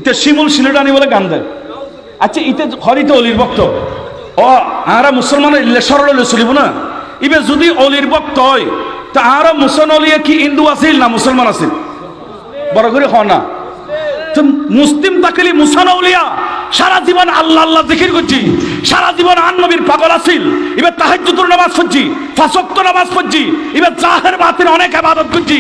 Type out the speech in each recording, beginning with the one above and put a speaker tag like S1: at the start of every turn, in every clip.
S1: ইতে শিমুল শিলুটানি বলে গান দেয়। আচ্ছা ইতে হরিতে অলির ভক্ত ও আরা মুসলমান ইল্লে সরল চলিব না। ইবে যদি অলির ভক্ত হয় তা আরা মুসলমান অলিয়ে কি হিন্দু আছিল না মুসলমান আছিল? বড় করে হ না তো মুসলিম তাকলি মুসান আউলিয়া সারা জীবন আল্লাহ আল্লাহ জিকির করছি, সারা জীবন আন নবীর পাগল আছিল। এবার তাহাজ্জুদের নামাজ পড়ছি, পাঁচ ওয়াক্ত নামাজ পড়ছি, এবার জাহের বাতিন অনেক ইবাদত করছি।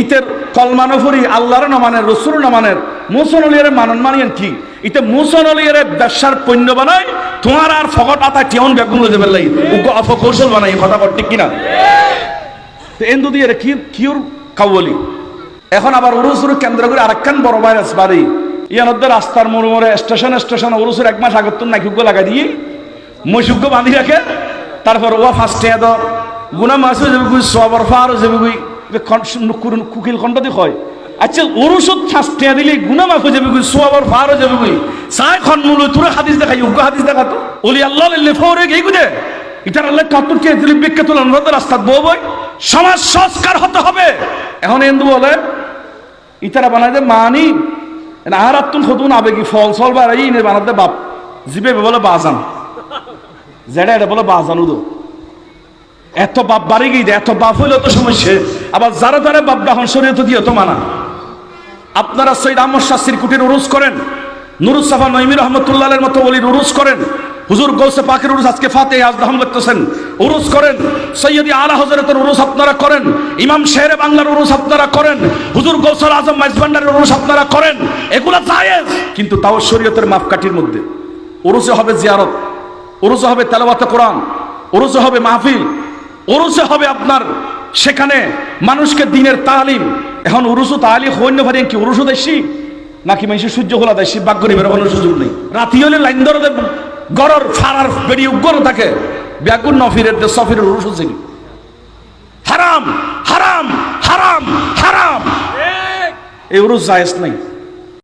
S1: ইতের কলমা নফরি আল্লাহর না মানের রাসূল না মানের মুসান আউলিয়ার মানন মানিয়েন কি? ইতে মুসান আউলিয়ার ব্যবসার পণ্য বানায় তোমার আর ফকট আতা টিয়ন বেগুন লইতে পারলাই উগ্র অপকৌশল বানাই কথা বল ঠিক কিনা? তো এন্দু দিয়ে কি কিউর কাউলি এখন আবার উরুসুর কেন্দ্র করে আরেকখান বড় ভাইরাস বাড়ি ইয়ানদের রাস্তার মোড়ে মোড়ে স্টেশন উরুসুর এক মাস আগের তো নাইকুগ্য লাগাই দিয়ে মৈসুগ্য বাঁধি রাখে। তারপর ও ফার্স্টে এদর গুনা মাছ হয়ে যাবে গুই সবর ফার হয়ে যাবে গুই কুকিল খণ্ড দিয়ে হয়। আচ্ছা উরুসুত ফার্স্টে দিলে গুনা মাফ হয়ে যাবে গুই সবর ফার হয়ে যাবে গুই সাই খন মূল তোরা হাদিস দেখাই উগ্র হাদিস দেখাতো ওলি আল্লাহ ফোরে গেই গুদে ইটার আল্লাহ কাতুর কে দিলি বিখ্যাত রাস্তা বউ বই সমাজ সংস্কার হতে হবে। এখন হিন্দু বলে ইতারা বানায় যে মানি আর আত্মন খতুন আবেগি ফল সল বাড়াই ইনে বানাতে বাপ জিবে বলে বাজান যেটা এটা বলে বাজান উদো এত বাপ বাড়ি গিয়ে এত বাপ হইলে তো সমস্যা। আবার যারা যারা বাপ দাহন শরীয়ত দিয়ে তো মানা। আপনারা সৈয়দ আহমদ শাহ সিরকুটির উরুস করেন, নুরুজ্জামান নঈমী রহমতুল্লাহের মতো ওলির উরুস করেন, হুজুর গৌসে পাকের উরুস আজকে ফাতেহ আজদাহম লিখতেছেন উরুস করেন, সৈয়দি আলা হযরতের উরুস আপনারা করেন, ইমাম শেরে বাংলার উরুস আপনারা করেন, হুজুর গৌসুল আজম মাইজভান্ডারের উরুস আপনারা করেন, এগুলা জায়েজ। কিন্তু তাও শরীয়তের মাপকাঠির মধ্যে। উরুসে হবে জিয়ারত, উরুসে হবে তেলাওয়াতে কোরআন, উরুসে হবে মাহফিল, উরুসে হবে আপনার সেখানে মানুষকে দ্বীনের তালিম। এখন উরুসু তালিম হইন্য ভারি কি উরুসু দেশি নাকি মানুষের সূর্য খোলা দেশি বাক্য নিবের কোনো সুযোগ নেই। রাতি হলে লাইন ধরে গড়র ফারার বেরিয়ে উগ্র থাকে ব্যাগুন নফিরের সফিরের উরুস হচ্ছে কি হারাম হারাম হারাম হারাম এই উরুস জায়েজ নাই।